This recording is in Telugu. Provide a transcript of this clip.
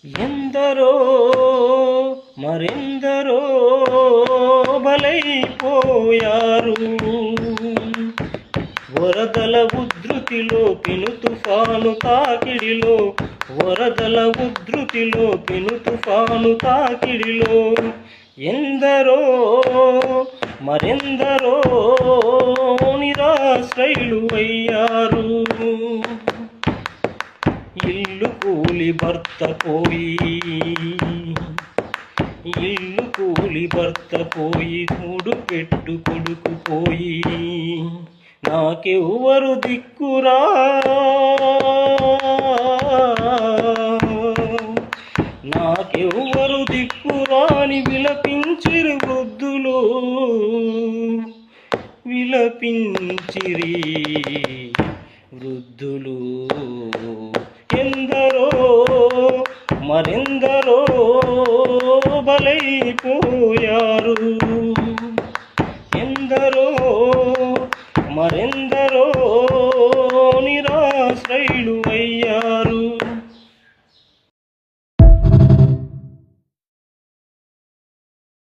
ఎందరో మరెందరో బలైపోయారు. వరదల ఉధృతిలో పెను తుఫాను తాకిడిలో, వరదల ఉధృతిలో పెను తుఫాను తాకిడిలో ఎందరో మరెందరో నిరాశ్రయులు అయ్యారు. ఇల్లు కూలి భర్త పోయి, ఇల్లు కూలి భర్త పోయి, మూడు పెట్టు కొడుకు పోయి, నాకెవ్వరు దిక్కురా, నాకెవ్వరు దిక్కురా అని విలపించిరి వృద్ధులు, విలపించిరి వృద్ధులు. ఎందరో మరెందరో బలైపోయారు. ఎందరో మరెందరో